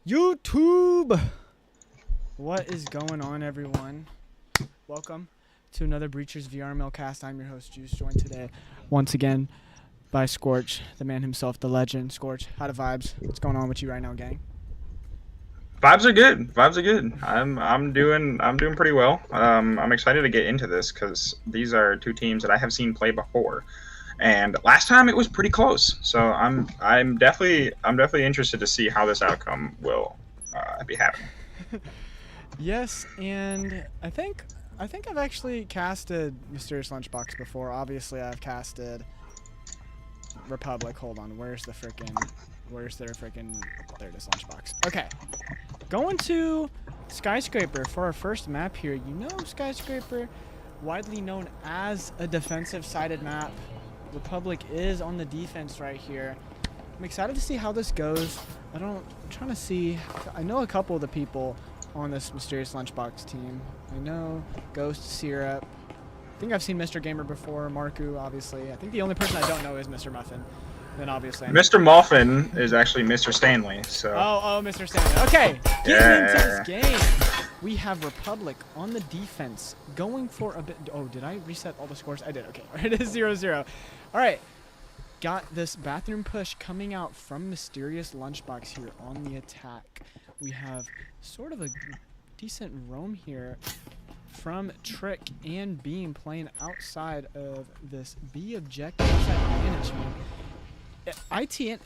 YouTube! What is going on, everyone? Welcome to another Breachers VRML cast. I'm your host, Juice, joined today once again by Scorch, the man himself, the legend. Scorch, how the vibes? What's going on with you right now, gang? Vibes are good. Vibes are good. I'm doing pretty well. I'm excited to get into this because these are two teams that I have seen play before, and last time it was pretty close. So I'm definitely interested to see how this outcome will be happening. Yes, and I think I've actually casted Mysterious Lunchbox before. Obviously, I've casted Republic. Hold on, where's their freaking? There it is, Lunchbox. Okay, going to Skyscraper for our first map here. You know, Skyscraper, widely known as a defensive-sided map. Republic is on the defense right here. I'm excited to see how this goes. I'm trying to see. I know a couple of the people on this Mysterious Lunchbox team. I know Ghost, Syrup. I think I've seen Mr. Gamer before. Marku, obviously. I think the only person I don't know is Mr. Muffin. Then obviously. Mr. Muffin is actually Mr. Stanley. So. Oh, Mr. Stanley. Okay, getting into this game. We have Republic on the defense, going for a bit. Oh, did I reset all the scores? I did. Okay, it is 0-0. All right, got this bathroom push coming out from Mysterious Lunchbox here on the attack. We have sort of a decent roam here from Trick and Beam playing outside of this B objective side management. LT is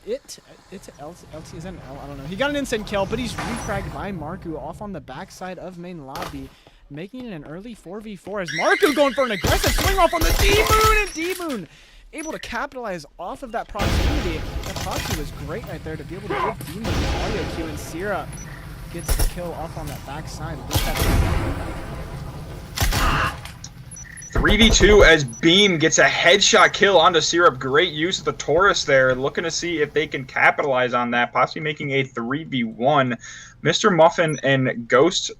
that an L? I don't know. He got an instant kill, but he's refragged by Marku off on the backside of main lobby, making it an early 4v4 as Marku going for an aggressive swing off on the D-Moon, and D-Moon able to capitalize off of that proximity. That proxy was great right there to be able to give D-Moon the audio cue, and Sierra gets the kill off on that backside. 3v2 as Beam gets a headshot kill onto Syrup. Great use of the Taurus there. Looking to see if they can capitalize on that, possibly making a 3v1. Mr. Muffin and Ghost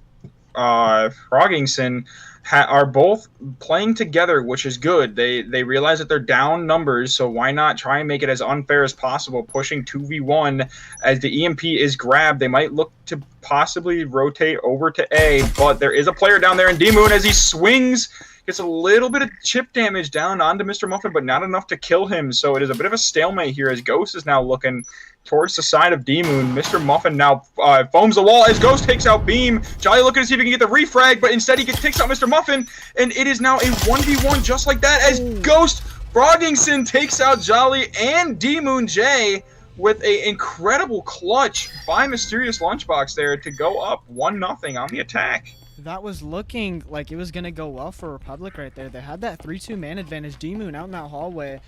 Froggingson are both playing together, which is good. They realize that they're down numbers, so why not try and make it as unfair as possible, pushing 2v1 as the EMP is grabbed. They might look to possibly rotate over to A, but there is a player down there in D-Moon as he swings. Gets a little bit of chip damage down onto Mr. Muffin, but not enough to kill him. So it is a bit of a stalemate here as Ghost is now looking towards the side of D-Moon. Mr. Muffin now foams the wall as Ghost takes out Beam. Jolly looking to see if he can get the refrag, but instead he takes out Mr. Muffin, and it is now a 1v1 just like that as Ghost Froggingson takes out Jolly and D-Moon J with an incredible clutch by Mysterious Lunchbox there to go up 1-0 on the attack. That was looking like it was going to go well for Republic right there. They had that 3-2 man advantage. D-Moon out in that hallway.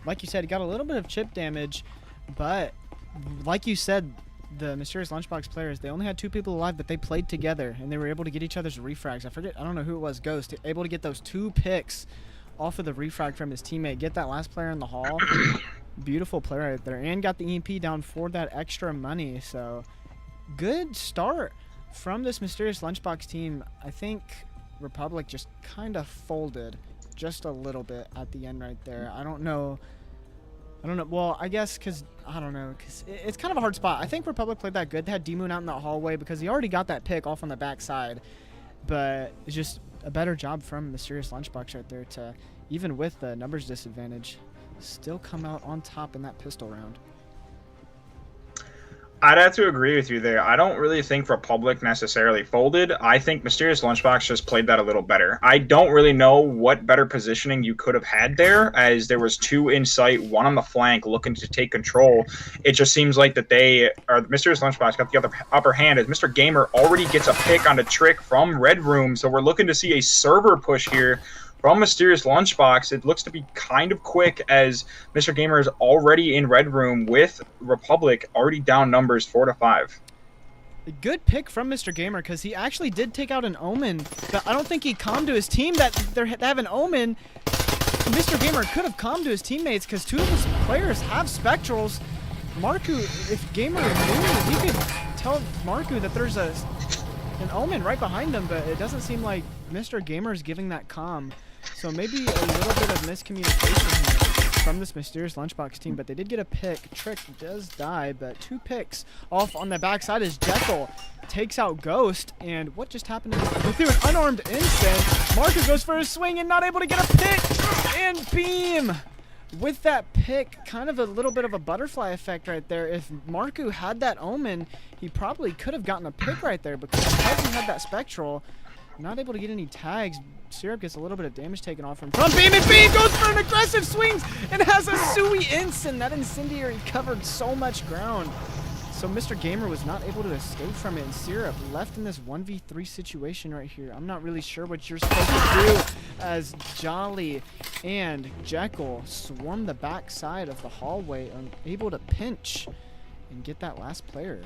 Like you said, he got a little bit of chip damage, but like you said, the Mysterious Lunchbox players, they only had 2 people alive, but they played together, and they were able to get each other's refrags. I don't know who it was, Ghost, able to get those 2 picks off of the refrag from his teammate, get that last player in the hall. Beautiful play right there, and got the EMP down for that extra money, so good start from this Mysterious Lunchbox team. I think Republic just kind of folded just a little bit at the end right there. I don't know. Well, I guess because it's kind of a hard spot. I think Republic played that good. They had D-Moon out in that hallway because he already got that pick off on the backside. But it's just a better job from Mysterious Lunchbox right there to, even with the numbers disadvantage, still come out on top in that pistol round. I'd have to agree with you there. I don't really think Republic necessarily folded. I think Mysterious Lunchbox just played that a little better. I don't really know what better positioning you could have had there, as there was 2 in sight, 1 on the flank looking to take control. It just seems like that Mysterious Lunchbox got the upper hand as Mr. Gamer already gets a pick on the Trick from Red Room. So we're looking to see a server push here from Mysterious Lunchbox. It looks to be kind of quick as Mr. Gamer is already in Red Room with Republic already down numbers 4-5. A good pick from Mr. Gamer because he actually did take out an Omen, but I don't think he calmed to his team that they have an Omen. Mr. Gamer could have calmed to his teammates because 2 of his players have Spectrals. Marku, if Gamer knew, he could tell Marku that there's an Omen right behind them, but it doesn't seem like Mr. Gamer is giving that calm. So maybe a little bit of miscommunication here from this mysterious lunchbox team, but they did get a pick. Trick does die, but 2 picks off on the backside as Jekyll takes out Ghost. And what just happened? They threw an unarmed instant. Marco goes for a swing and not able to get a pick. And Beam with that pick, kind of a little bit of a butterfly effect right there. If Marku had that Omen, he probably could have gotten a pick right there, because he had that Spectral. Not able to get any tags. Syrup gets a little bit of damage taken off from Beam, and Beam goes for an aggressive swings and has a Sui Instant. That Incendiary covered so much ground. So Mr. Gamer was not able to escape from it, and Syrup left in this 1v3 situation right here. I'm not really sure what you're supposed to do, as Jolly and Jekyll swarm the back side of the hallway, unable to pinch and get that last player.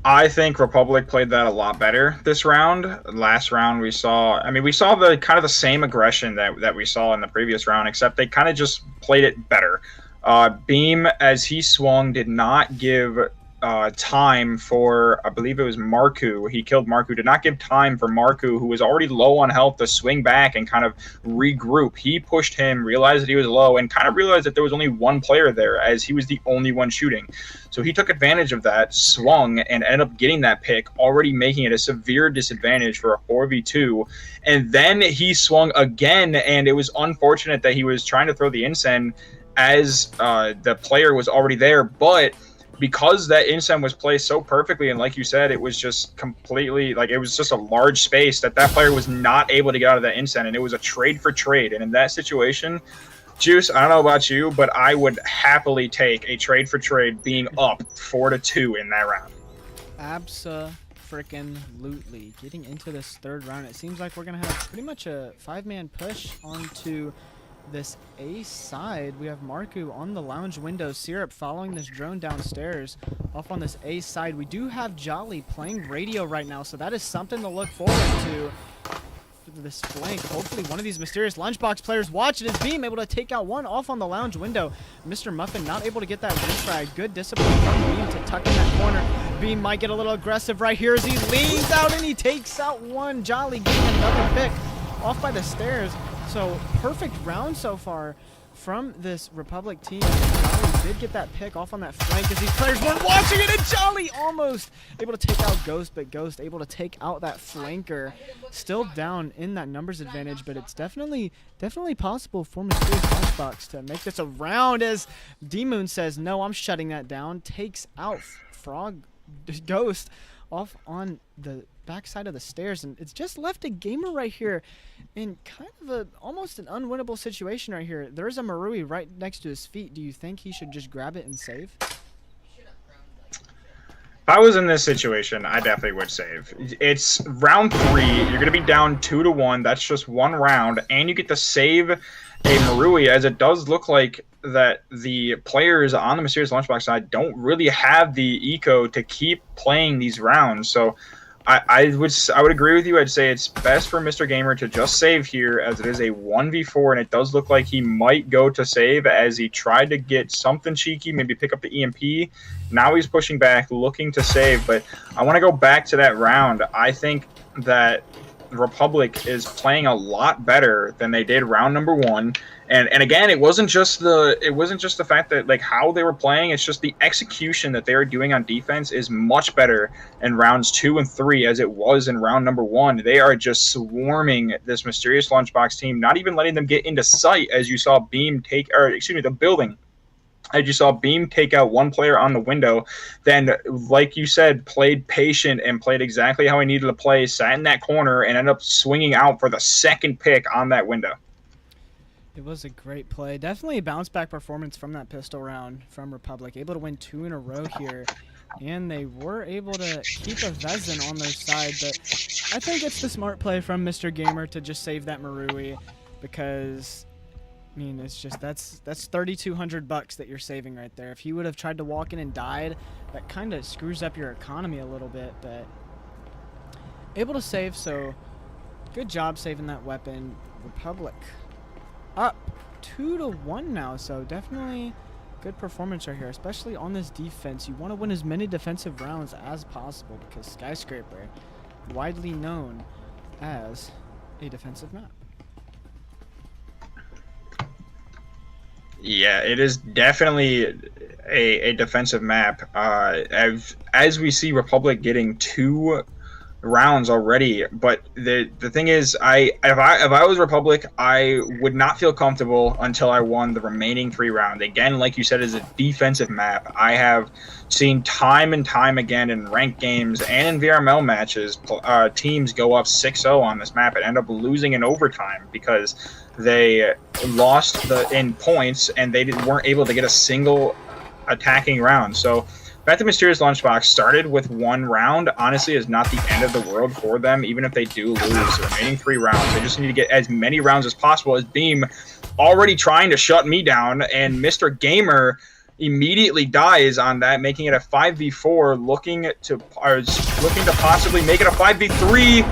I think Republic played that a lot better this round. Last round we saw, we saw the kind of the same aggression that we saw in the previous round, except they kind of just played it better. Beam, as he swung, did not give time for, I believe it was Marku. He killed Marku. Did not give time for Marku, who was already low on health, to swing back and kind of regroup. He pushed him, realized that he was low, and kind of realized that there was only one player there, as he was the only one shooting. So he took advantage of that, swung, and ended up getting that pick, already making it a severe disadvantage for a 4v2. And then he swung again, and it was unfortunate that he was trying to throw the Incense as the player was already there, but because that Incense was placed so perfectly, and like you said, it was just completely, like, it was just a large space that player was not able to get out of that Incense, and it was a trade for trade. And in that situation, Juice, I don't know about you, but I would happily take a trade for trade being up 4-2 in that round. Abso-freaking-lutely. Getting into this third round, it seems like we're going to have pretty much a 5-man push onto this A side. We have Marku on the lounge window, Syrup following this drone downstairs off on this A side. We do have Jolly playing radio right now, so that is something to look forward to for this flank. Hopefully one of these mysterious lunchbox players watch it as Beam able to take out one off on the lounge window. Mr. Muffin not able to get that refrag. Good discipline from Beam to tuck in that corner. Beam might get a little aggressive right here as he leans out and he takes out one. Jolly getting another pick off by the stairs. So perfect round so far from this Republic team. Jolly did get that pick off on that flank as these players weren't watching it, and Jolly almost able to take out Ghost, but Ghost able to take out that flanker. Still down in that numbers advantage, but it's definitely possible for Mysterious Lunchbox to make this a round, as D-Moon says, no, I'm shutting that down. Takes out Ghost off on the backside of the stairs, and it's just left a Gamer right here in kind of almost an unwinnable situation right here. There's a Marui right next to his feet. Do you think he should just grab it and save? If I was in this situation, I definitely would save. It's round 3. You're going to be down 2-1. That's just one round, and you get to save a Marui, as it does look like that the players on the Mysterious Lunchbox side don't really have the eco to keep playing these rounds. So I would agree with you. I'd say it's best for Mr. Gamer to just save here, as it is a 1v4, and it does look like he might go to save, as he tried to get something cheeky, maybe pick up the EMP. Now he's pushing back, looking to save. But I want to go back to that round. I think that Republic is playing a lot better than they did round number 1. And again, it wasn't just the fact that, like, how they were playing. It's just the execution that they were doing on defense is much better in rounds 2 and 3 as it was in round number 1. They are just swarming this Mysterious Lunchbox team, not even letting them get into sight, as you saw the building. As you saw Beam take out one player on the window, then, like you said, played patient and played exactly how he needed to play, sat in that corner, and ended up swinging out for the second pick on that window. It was a great play. Definitely a bounce-back performance from that pistol round from Republic. Able to win 2 in a row here. And they were able to keep a Vezin on their side. But I think it's the smart play from Mr. Gamer to just save that Marui. Because, I mean, it's just, that's $3,200 that you're saving right there. If he would have tried to walk in and died, that kind of screws up your economy a little bit. But able to save, so good job saving that weapon. Republic up 2-1 now, so definitely good performance right here, especially on this defense. You want to win as many defensive rounds as possible, because Skyscraper, widely known as a defensive map. Yeah, it is definitely a defensive map. As we see Republic getting 2 rounds already, but the thing is, if I was Republic, I would not feel comfortable until I won the remaining 3 rounds. Again, like you said, is a defensive map. I have seen time and time again in ranked games and in VRML matches, teams go up 6-0 on this map and end up losing in overtime because they lost in points and they weren't able to get a single attacking round. So the fact that Mysterious Lunchbox started with 1 round, honestly, is not the end of the world for them, even if they do lose the remaining 3 rounds. They just need to get as many rounds as possible, as Beam already trying to shut me down, and Mr. Gamer immediately dies on that, making it a 5v4, looking to possibly make it a 5v3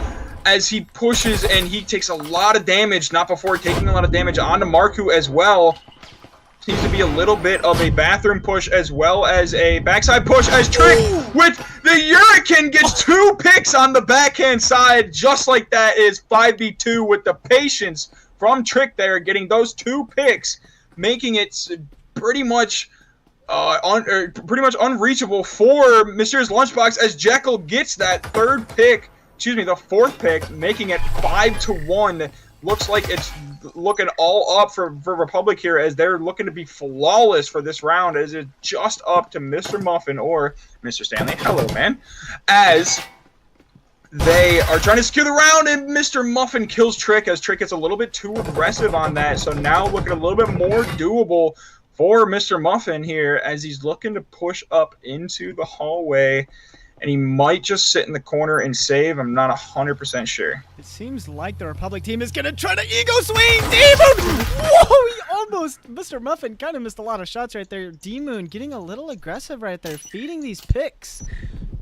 as he pushes, and he takes a lot of damage, not before taking a lot of damage onto Marku as well. Seems to be a little bit of a bathroom push as well as a backside push as Trick with the Hurricane gets 2 picks on the backhand side. Just like that is 5v2 with the patience from Trick there, getting those 2 picks, making it pretty much unreachable for Mysterious Lunchbox as Jekyll gets that the 4th pick, making it 5-1. Looks like it's looking all up for Republic here, as they're looking to be flawless for this round, as it's just up to Mr. Muffin or Mr. Stanley. Hello, man. As they are trying to secure the round, and Mr. Muffin kills Trick, as Trick gets a little bit too aggressive on that. So now looking a little bit more doable for Mr. Muffin here, as he's looking to push up into the hallway. And he might just sit in the corner and save. I'm not 100% sure. It seems like the Republic team is going to try to ego swing. D-Moon! Whoa, he almost... Mr. Muffin kind of missed a lot of shots right there. D-Moon getting a little aggressive right there, feeding these picks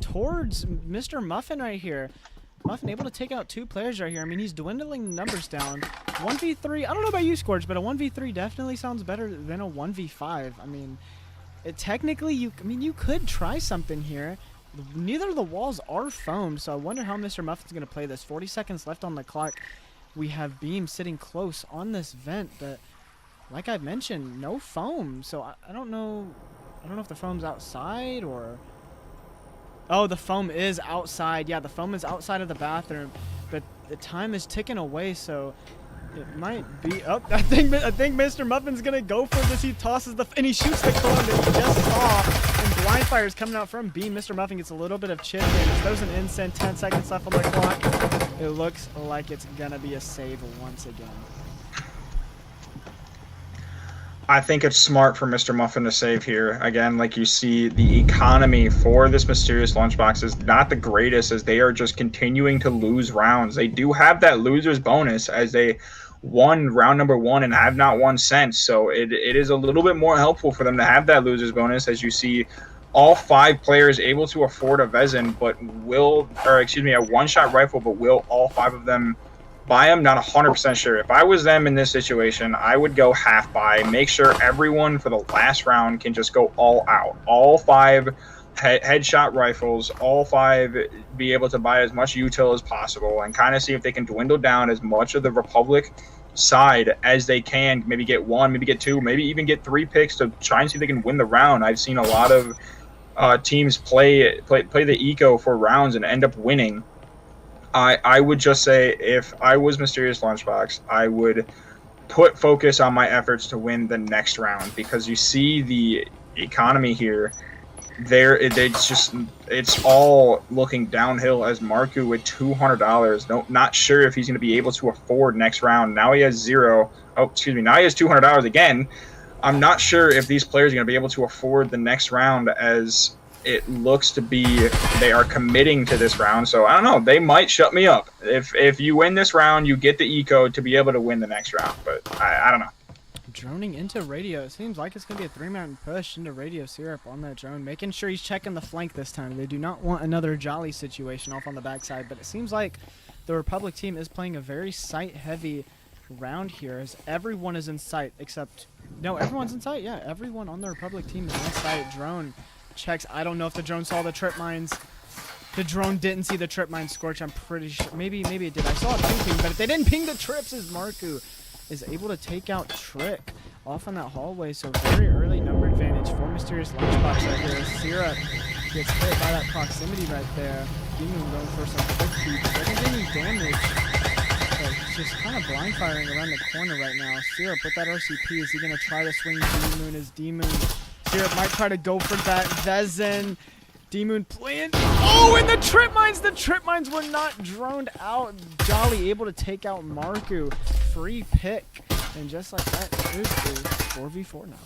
towards Mr. Muffin right here. Muffin able to take out 2 players right here. I mean, he's dwindling numbers down. 1v3, I don't know about you, Scorch, but a 1v3 definitely sounds better than a 1v5. I mean, technically, you could try something here. Neither of the walls are foamed, so I wonder how Mr. Muffin's going to play this. 40 seconds left on the clock. We have Beam sitting close on this vent, but like I mentioned, no foam. So I don't know. I don't know if the foam's outside or... Oh, the foam is outside. Yeah, the foam is outside of the bathroom, but the time is ticking away, so it might be... Oh, I think Mr. Muffin's going to go for this. He tosses and he shoots the cone that he just saw. Blind fire is coming out from Beam. Mr. Muffin gets a little bit of chip damage. Throws an instant. 10 seconds left on the clock. It looks like it's going to be a save once again. I think it's smart for Mr. Muffin to save here. Again, like you see, the economy for this Mysterious Lunchbox is not the greatest, as they are just continuing to lose rounds. They do have that loser's bonus, as they won round number 1 and have not won since. So it is a little bit more helpful for them to have that loser's bonus, as you see all 5 players able to afford a Vezin, but a one-shot rifle, but will all 5 of them buy them? Not 100% sure. If I was them in this situation, I would go half buy, make sure everyone for the last round can just go all out. All 5 headshot rifles, all 5 be able to buy as much util as possible, and kind of see if they can dwindle down as much of the Republic side as they can. Maybe get 1, maybe get 2, maybe even get 3 picks to try and see if they can win the round. I've seen a lot of teams play the eco for rounds and end up winning. I would just say, if I was Mysterious Lunchbox, I would put focus on my efforts to win the next round, because you see the economy here. It's all looking downhill, as Marku with $200. Not sure if he's going to be able to afford next round. Now he has 0. Oh, excuse me. Now he has $200 again. I'm not sure if these players are going to be able to afford the next round, as it looks to be they are committing to this round. So I don't know. They might shut me up. If you win this round, you get the eco to be able to win the next round. But I don't know. Droning into radio. It seems like it's going to be a 3-man push into radio syrup on that drone, making sure he's checking the flank this time. They do not want another Jolly situation off on the backside, but it seems like the Republic team is playing a very sight-heavy round here, as everyone is in sight except... No, everyone's in sight. Yeah, everyone on the Republic team is in sight. Drone checks. I don't know if the drone saw the trip mines. The drone didn't see the trip mine, Scorch. I'm pretty sure. Maybe it did. I saw it ping, but if they didn't ping the trips, as Marku is able to take out Trick. off on that hallway, so very early number advantage for Mysterious Lunchbox right here. Syrup gets hit by that proximity right there. D-Moon going for some quick feet. Doesn't do any damage. But he's just kind of blind firing around the corner right now. Syrup with that RCP. Is he going to try to swing D-Moon? Is D-Moon... Syrup might try to go for that Vezin. D-Moon playing. Oh, and the trip mines! The trip mines were not droned out. Jolly able to take out Marku. Free pick. And just like that, it is a 4v4 now.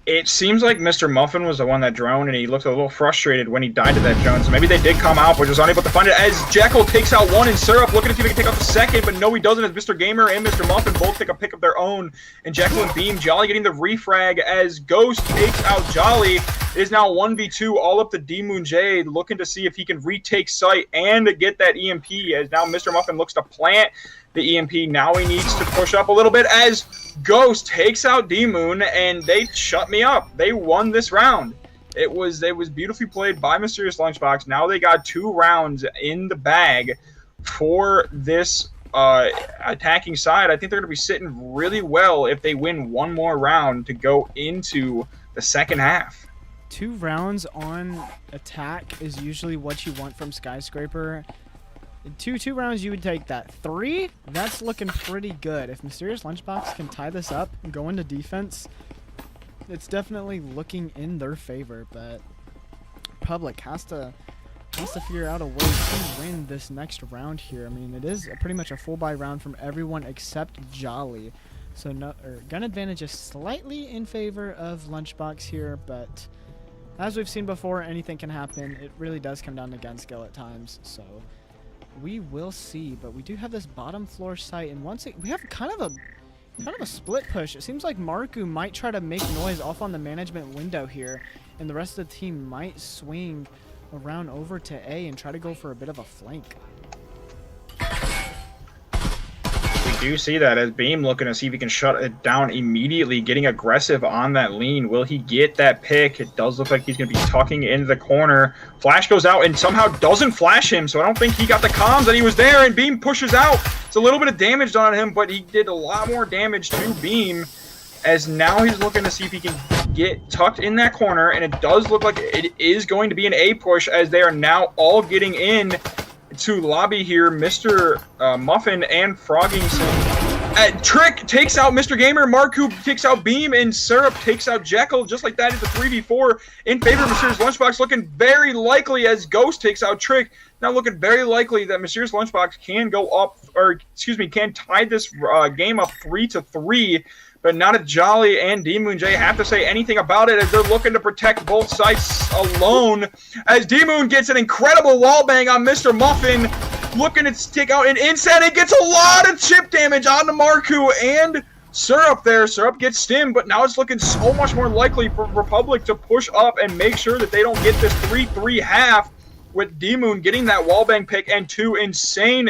It seems like Mr. Muffin was the one that droned, and he looked a little frustrated when he died to that drone. So maybe they did come out, but was unable to find it. As Jekyll takes out one, and Syrup looking to see if he can take out the second, but no, he doesn't. As Mr. Gamer and Mr. Muffin both take a pick of their own, and Jekyll and Beam, Jolly getting the refrag as Ghost takes out Jolly. It is now 1v2, all up to D-Moon J, looking to see if he can retake site and get that EMP. As now Mr. Muffin looks to plant the EMP. Now he needs to push up a little bit as Ghost takes out D-Moon, and they shut me up. They won this round. It was beautifully played by Mysterious Lunchbox. Now they got 2 rounds in the bag for this attacking side. I think they're going to be sitting really well if they win one more round to go into the second half. 2 rounds on attack is usually what you want from Skyscraper. Two rounds, you would take that. 3, that's looking pretty good. If Mysterious Lunchbox can tie this up and go into defense, it's definitely looking in their favor. But Public has to figure out a way to win this next round here. I mean, it is pretty much a full buy round from everyone except Jolly. So gun advantage is slightly in favor of Lunchbox here, but as we've seen before, anything can happen. It really does come down to gun skill at times. So we will see, but we do have this bottom floor site, and we have kind of a split push. It seems like Marku might try to make noise off on the management window here, and the rest of the team might swing around over to A and try to go for a bit of a flank. We do see that as Beam looking to see if he can shut it down immediately, getting aggressive on that lean. Will he get that pick? It does look like he's going to be tucking into the corner. Flash goes out and somehow doesn't flash him, so I don't think he got the comms that he was there, and Beam pushes out. It's a little bit of damage on him, but he did a lot more damage to Beam, as now he's looking to see if he can get tucked in that corner, and it does look like it is going to be an A push, as they are now all getting in to lobby here. Mr. Muffin and Froggingson. Trick takes out Mr. Gamer, Marku takes out Beam, and Syrup takes out Jekyll. Just like that, it's a 3v4 in favor of Mysterious Lunchbox, looking very likely as Ghost takes out Trick. Now looking very likely that Mysterious Lunchbox can go up, or excuse me, can tie this game up 3-3. But not if Jolly and D-Moon J have to say anything about it, as they're looking to protect both sides alone. As D-Moon gets an incredible wall bang on Mr. Muffin, looking to take out an Insane. It gets a lot of chip damage onto Marku and Syrup there. Syrup gets stimmed, but now it's looking so much more likely for Republic to push up and make sure that they don't get this 3-3 half, with D-Moon getting that wall bang pick and 2 insane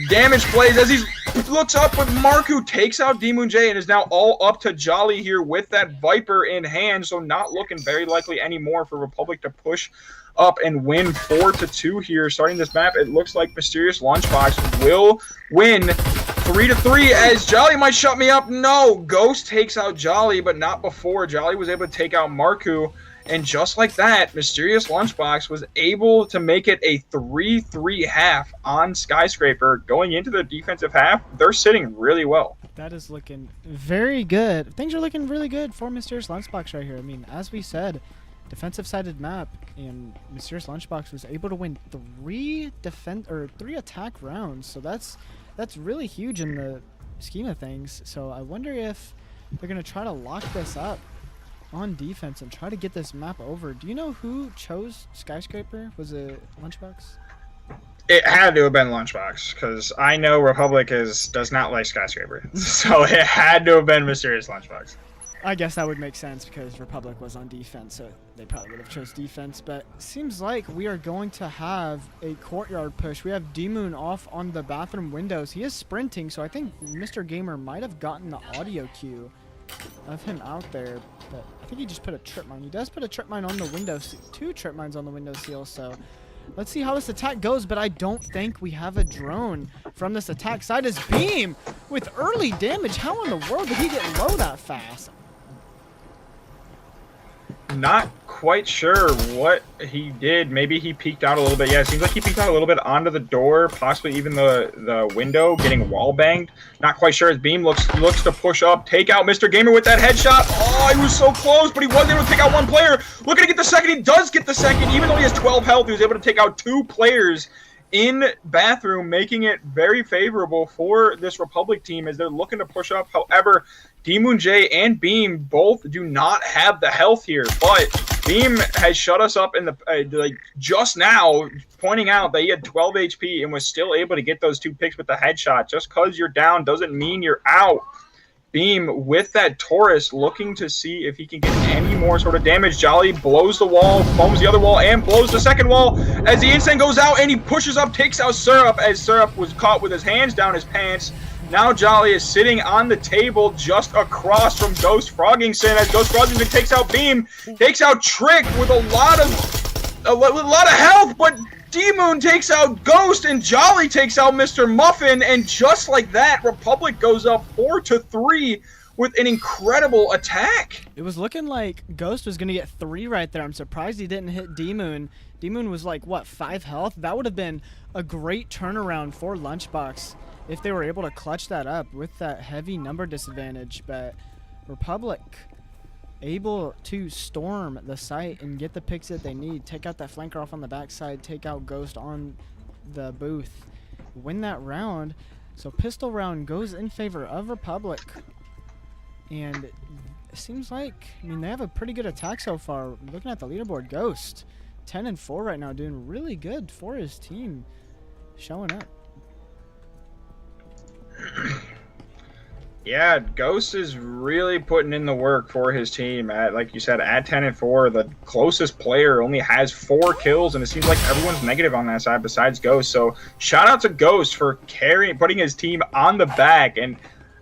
damage plays as he looks up, but Marku takes out D-Moon J and is now all up to Jolly here with that Viper in hand, so not looking very likely anymore for Republic to push up and win 4-2 here. Starting this map, it looks like Mysterious Lunchbox will win 3-3 as Jolly might shut me up. No, Ghost takes out Jolly, but not before. Jolly was able to take out Marku. And just like that, Mysterious Lunchbox was able to make it a 3-3 half on Skyscraper. Going into the defensive half, they're sitting really well. That is looking very good. Things are looking really good for Mysterious Lunchbox right here. I mean, as we said, defensive-sided map, and Mysterious Lunchbox was able to win 3 attack rounds. So that's really huge in the scheme of things. So I wonder if they're going to try to lock this up on defense and try to get this map over. Do you know who chose Skyscraper? Was it Lunchbox? It had to have been Lunchbox, because I know Republic does not like Skyscraper. So it had to have been Mysterious Lunchbox. I guess that would make sense because Republic was on defense, so they probably would have chose defense. But seems like we are going to have a courtyard push. We have D-Moon off on the bathroom windows. He is sprinting, so I think Mr. Gamer might have gotten the audio cue of him out there, but I think he just put a trip mine. He does put a trip mine on the window, 2 trip mines on the window seal, so Let's see how this attack goes, but I don't think we have a drone from this attack side as Beam with early damage. How in the world did he get low that fast? Not quite sure what he did. Maybe he peeked out a little bit. Yeah, it seems like he peeked out a little bit onto the door, possibly even the window, getting wall banged. Not quite sure. As Beam looks to push up, take out Mr. Gamer with that headshot. Oh, he was so close, but he was able to take out one player. Looking to get the second. He does get the second, even though he has 12 health. He was able to take out 2 players in Bathroom, making it very favorable for this Republic team as they're looking to push up. However, D-Moon J and Beam both do not have the health here, but Beam has shut us up in the like just now, pointing out that he had 12 HP and was still able to get those 2 picks with the headshot. Just because you're down doesn't mean you're out. Beam with that Taurus looking to see if he can get any more sort of damage. Jolly blows the wall, foams the other wall, and blows the second wall as the instant goes out and he pushes up, takes out Syrup as Syrup was caught with his hands down his pants. Now Jolly is sitting on the table just across from Ghost Froggington as Ghost Froggington takes out Beam, takes out Trick with a lot of health, but D-Moon takes out Ghost and Jolly takes out Mr. Muffin, and just like that, Republic goes up 4-3 with an incredible attack. It was looking like Ghost was going to get 3 right there. I'm surprised he didn't hit D-Moon. D-Moon was like, what, 5 health? That would have been a great turnaround for LunchBox if they were able to clutch that up with that heavy number disadvantage. But Republic able to storm the site and get the picks that they need, take out that flanker off on the backside, take out Ghost on the booth, win that round. So pistol round goes in favor of Republic, and it seems like, I mean, they have a pretty good attack so far. Looking at the leaderboard, Ghost 10-4 right now, doing really good for his team, showing up. Yeah, Ghost is really putting in the work for his team. Like you said, at 10-4, the closest player only has 4 kills, and it seems like everyone's negative on that side besides Ghost. So shout out to Ghost for putting his team on the back and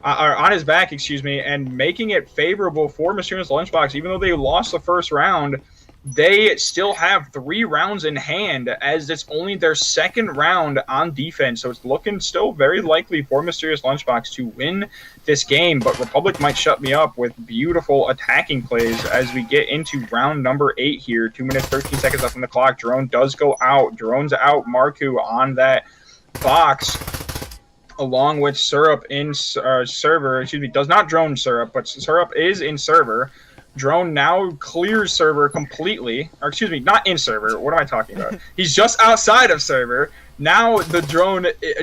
on his back, and making it favorable for Mysterious LunchBox. Even though they lost the first round, they still have 3 rounds in hand as it's only their second round on defense. So it's looking still very likely for Mysterious LunchBox to win this game, but Republic might shut me up with beautiful attacking plays as we get into round number 8 here. 2 minutes, 13 seconds left on the clock. Drone does go out. Drone's out. Marku on that box, along with Syrup in server. Does not drone Syrup, but Syrup is in server. Drone now clears server completely, or not in server. What am I talking about? He's just outside of server. Now the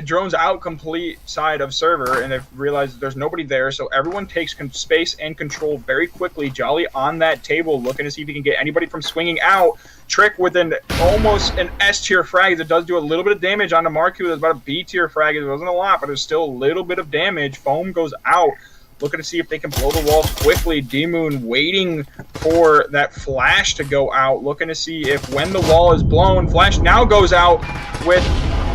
drone's out complete side of server, and they've realized there's nobody there, so everyone takes space and control very quickly. Jolly on that table, looking to see if he can get anybody from swinging out. Trick with almost an S tier frag that does do a little bit of damage onto Marku. There's about a B tier frag. It wasn't a lot, but there's still a little bit of damage. Foam goes out. Looking to see if they can blow the walls quickly. D-Moon waiting for that flash to go out. Looking to see if when the wall is blown, flash now goes out with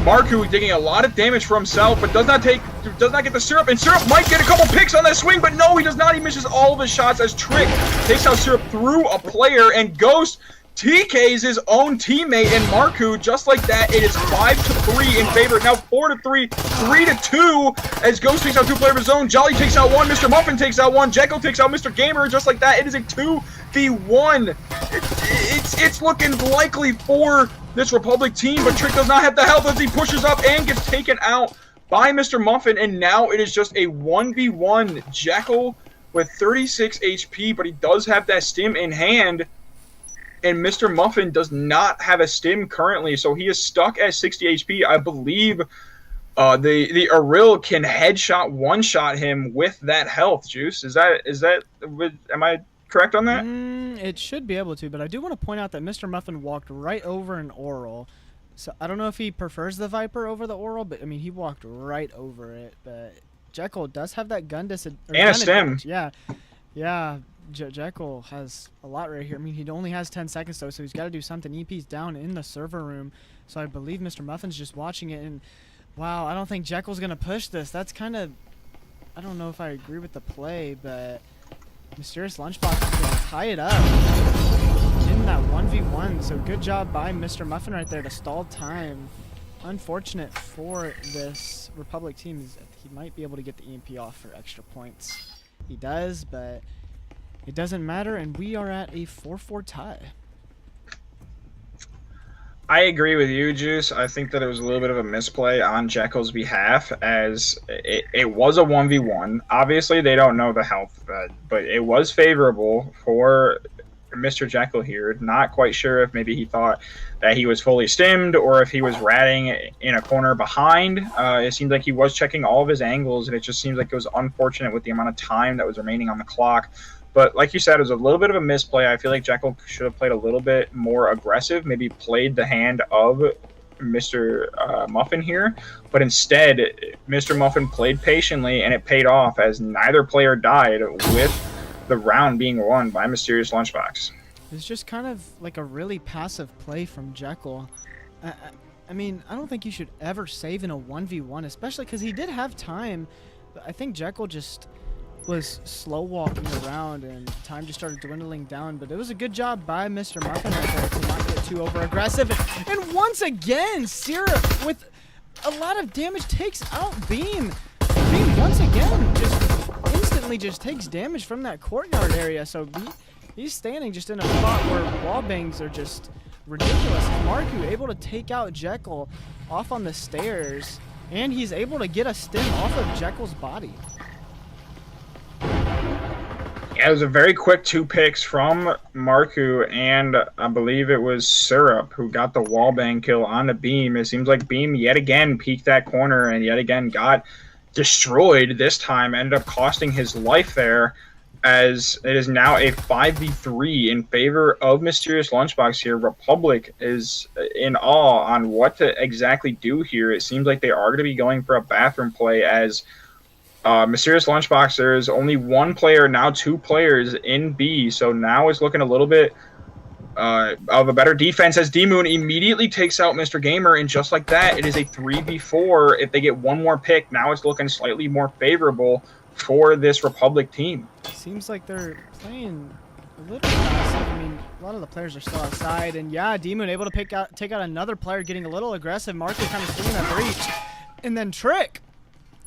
Marku taking a lot of damage for himself, but does not get the Syrup. And Syrup might get a couple picks on that swing, but no, he does not. He misses all of his shots as Trick takes out Syrup through a player, and Ghost TK's his own teammate in Marku. Just like that, it is 5-3 in favor. Now 4-3, 3-2 as Ghost takes out 2 players of his own. Jolly takes out 1, Mr. Muffin takes out 1, Jekyll takes out Mr. Gamer. Just like that, it is a 2v1. It's looking likely for this Republic team, but Trick does not have the health as he pushes up and gets taken out by Mr. Muffin, and now it is just a 1v1. Jekyll with 36 HP, but he does have that stim in hand. And Mr. Muffin does not have a stim currently, so he is stuck at 60 HP. I believe the Aril can headshot, one-shot him with that health. Juice, am I correct on that? It should be able to, but I do want to point out that Mr. Muffin walked right over an Oral. So I don't know if he prefers the Viper over the Oral, but I mean, he walked right over it. But Jekyll does have that gun disadvantage. And a stim. Yeah. Jekyll has a lot right here. I mean, he only has 10 seconds, though, so he's got to do something. EP's down in the server room, so I believe Mr. Muffin's just watching it. And, wow, I don't think Jekyll's going to push this. That's kind of, I don't know if I agree with the play, but Mysterious LunchBox is going to tie it up in win that 1v1. So good job by Mr. Muffin right there to stall time. Unfortunate for this Republic team is that he might be able to get the EMP off for extra points. He does, but it doesn't matter, and we are at a 4-4 tie. I agree with you, Juice. I think that it was a little bit of a misplay on Jekyll's behalf, as it was a 1v1. Obviously, they don't know the health, but it was favorable for Mr. Jekyll here. Not quite sure if maybe he thought that he was fully stimmed or if he was ratting in a corner behind. It seemed like he was checking all of his angles, and it just seems like it was unfortunate with the amount of time that was remaining on the clock. But like you said, it was a little bit of a misplay. I feel like Jekyll should have played a little bit more aggressive, maybe played the hand of Mr. Muffin here. But instead, Mr. Muffin played patiently, and it paid off as neither player died, with the round being won by Mysterious Lunchbox. It's just kind of like a really passive play from Jekyll. I mean, I don't think you should ever save in a 1v1, especially because he did have time. But I think Jekyll just was slow walking around and time just started dwindling down. But it was a good job by Mr. Muffin right there to not get too over aggressive. And once again, Syrup with a lot of damage takes out Beam. Beam once again just instantly just takes damage from that courtyard area. So he's standing just in a spot where wall bangs are just ridiculous. Marku able to take out Jekyll off on the stairs, and he's able to get a stim off of Jekyll's body. Yeah, it was a very quick 2 picks from Marku, and I believe it was Syrup who got the wallbang kill on the Beam. It seems like Beam yet again peeked that corner and yet again got destroyed. This time ended up costing his life there, as it is now a 5v3 in favor of Mysterious Lunchbox here. Republic is in awe on what to exactly do here. It seems like they are going to be going for a bathroom play, as Mysterious Lunchbox, there is only 1 player, now 2 players in B, so now it's looking a little bit of a better defense, as D-Moon immediately takes out Mr. Gamer, and just like that, it is a 3v4. If they get 1 more pick, now it's looking slightly more favorable for this Republic team. Seems like they're playing a little passive. I mean, a lot of the players are still outside, and yeah, D-Moon able to take out another player, getting a little aggressive. Marco kind of swinging that breach, and then Trick.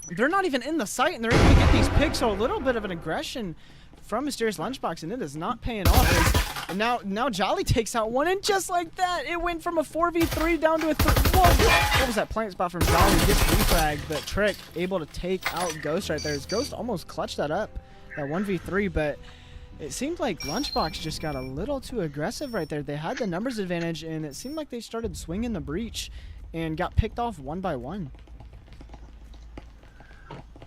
They're not even in the site, and they're able to get these picks, so a little bit of an aggression from Mysterious Lunchbox, and it is not paying off. And now Jolly takes out one, and just like that, it went from a 4v3 down to a 3. Whoa, what was that plant spot from Jolly? Gets refragged, but Trick able to take out Ghost right there. His Ghost almost clutched that up, that 1v3, but it seemed like Lunchbox just got a little too aggressive right there. They had the numbers advantage, and it seemed like they started swinging the breach and got picked off 1 by 1.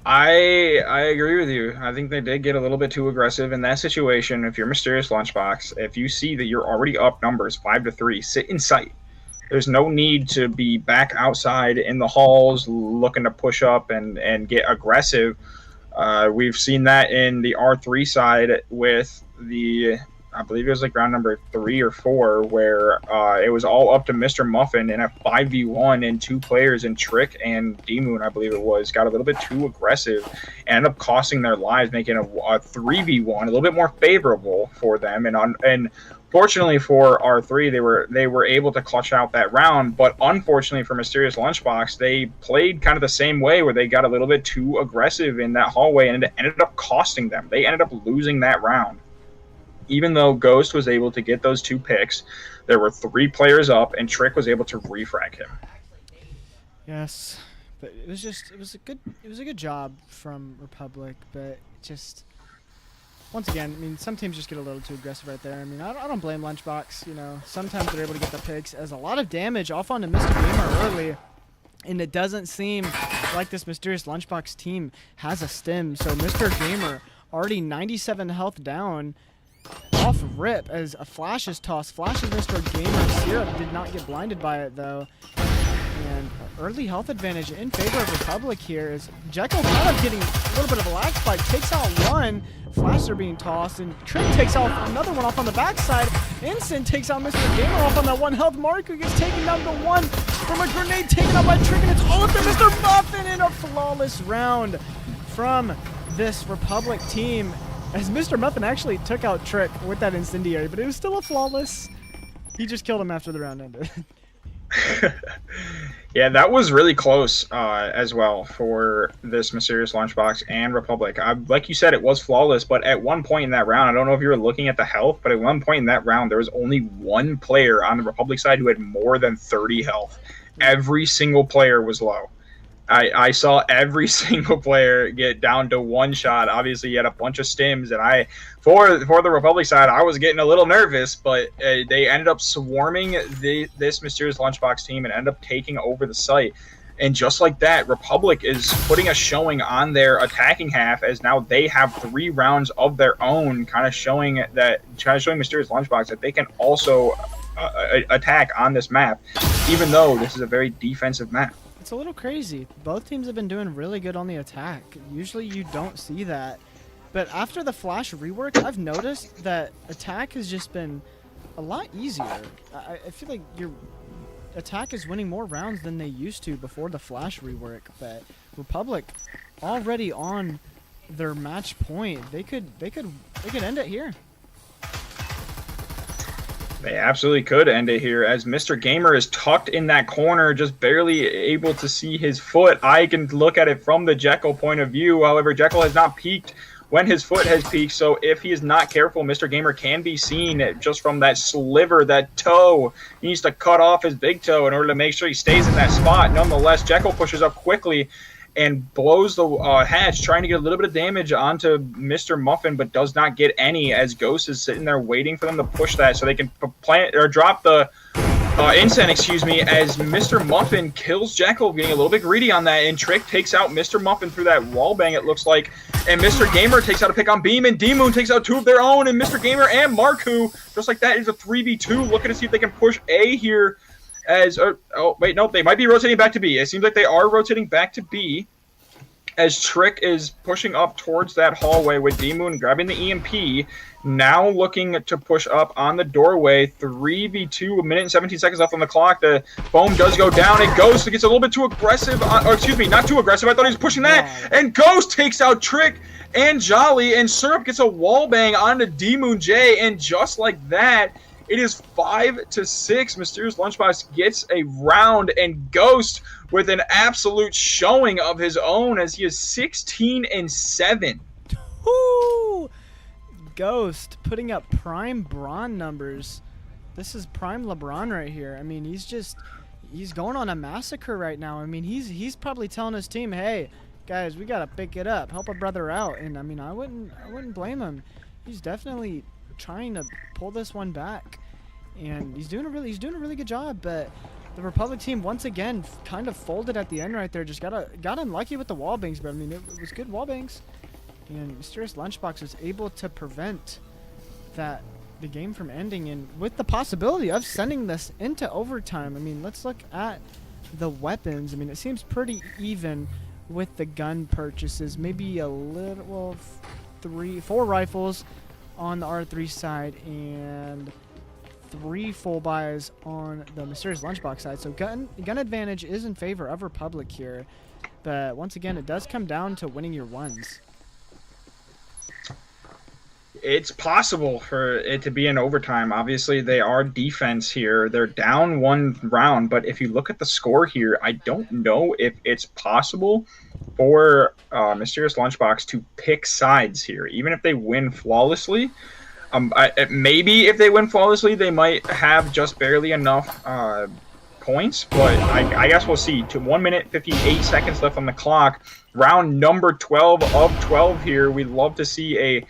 I agree with you. I think they did get a little bit too aggressive in that situation. If you're Mysterious Lunchbox, if you see that you're already up numbers 5-3, sit in sight. There's no need to be back outside in the halls looking to push up and get aggressive. We've seen that in the R3 side with the, I believe it was like round number 3 or 4, where it was all up to Mr. Muffin in a 5v1, and 2 players in Trick and D-Moon, I believe it was, got a little bit too aggressive and ended up costing their lives, making a 3v1 a little bit more favorable for them. And fortunately for R3, they were able to clutch out that round, but unfortunately for Mysterious Lunchbox, they played kind of the same way, where they got a little bit too aggressive in that hallway, and it ended up costing them. They ended up losing that round. Even though Ghost was able to get those 2 picks, there were 3 players up, and Trick was able to refrag him. Yes, but it was a good job from Republic, but just once again, I mean, some teams just get a little too aggressive right there. I mean, I don't blame Lunchbox. You know, sometimes they're able to get the picks, as a lot of damage off onto Mr. Gamer early, and it doesn't seem like this Mysterious Lunchbox team has a stim. So Mr. Gamer already 97 health down. Off rip as a flash is tossed. Flashes Mr. Gamer. Syrup did not get blinded by it though. And early health advantage in favor of Republic here, is Jekyll kind of getting a little bit of a lag spike. Takes out one. Flashes are being tossed, and Trick takes out another one off on the backside. Instant takes out Mr. Gamer off on that 1 health mark, who gets taken down to 1 from a grenade taken out by Trick, and it's all up to Mr. Muffin in a flawless round from this Republic team, as Mr. Muffin actually took out Trick with that incendiary, but it was still a flawless He just killed him after the round ended. Yeah, that was really close as well for this Mysterious Lunchbox and Republic. Like you said, it was flawless, but at one point in that round, I don't know if you were looking at the health, but at one point in that round, there was only one player on the Republic side who had more than 30 health. Every single player was low. I saw every single player get down to one shot. Obviously, you had a bunch of stims, and for the Republic side, I was getting a little nervous, but they ended up swarming this Mysterious Lunchbox team and ended up taking over the site. And just like that, Republic is putting a showing on their attacking half, as now they have 3 rounds of their own, kind of showing Mysterious Lunchbox that they can also attack on this map, even though this is a very defensive map. It's a little crazy. Both teams have been doing really good on the attack. Usually you don't see that. But after the Flash rework, I've noticed that attack has just been a lot easier. I feel like your attack is winning more rounds than they used to before the Flash rework. But Republic already on their match point. They could end it here. They absolutely could end it here, as Mr. Gamer is tucked in that corner, just barely able to see his foot. I can look at it from the Jekyll point of view. However, Jekyll has not peeked when his foot has peaked, so if he is not careful, Mr. Gamer can be seen just from that sliver, that toe. He needs to cut off his big toe in order to make sure he stays in that spot. Nonetheless, Jekyll pushes up quickly and blows the hatch, trying to get a little bit of damage onto Mr. Muffin, but does not get any, as Ghost is sitting there waiting for them to push that so they can plant or drop the Incense, as Mr. Muffin kills Jekyll, getting a little bit greedy on that, and Trick takes out Mr. Muffin through that wallbang, it looks like, and Mr. Gamer takes out a pick on Beam, and D-Moon takes out 2 of their own, and Mr. Gamer and Marku, just like that, is a 3v2, looking to see if they can push A here. Oh wait, no, they might be rotating back to B. It seems like they are rotating back to B, as Trick is pushing up towards that hallway with D-Moon grabbing the EMP, now looking to push up on the doorway. 3v2, a minute and 17 seconds left on the clock. The foam does go down, and Ghost gets a little bit too aggressive, or excuse me, not too aggressive, I thought he was pushing that, and Ghost takes out Trick and Jolly, and Syrup gets a wall bang onto D-Moon J, and just like that, it is 5-6. Mysterious Lunchbox gets a round, and Ghost with an absolute showing of his own, as he is 16-7. Woo! Ghost putting up prime Braun numbers. This is prime LeBron right here. I mean, he's going on a massacre right now. I mean, he's probably telling his team, "Hey, guys, we gotta pick it up, help a brother out." And I mean, I wouldn't blame him. He's definitely trying to pull this one back, and he's doing a really good job. But the Republic team once again kind of folded at the end right there. Just got unlucky with the wall bangs, but I mean, it was good wall bangs, and Mysterious Lunchbox was able to prevent the game from ending, and with the possibility of sending this into overtime. I mean, let's look at the weapons. I mean, it seems pretty even with the gun purchases. Maybe a little, well, 4 rifles on the R3 side and 3 full buys on the Mysterious Lunchbox side. So gun advantage is in favor of Republic here. But once again, it does come down to winning your ones. It's possible for it to be in overtime. Obviously, they are defense here. They're down 1 round, but if you look at the score here, I don't know if it's possible for Mysterious Lunchbox to pick sides here, even if they win flawlessly. Maybe if they win flawlessly, they might have just barely enough points, but I guess we'll see. To 1 minute 58 seconds left on the clock. Round number 12 of 12 here. We'd love to see a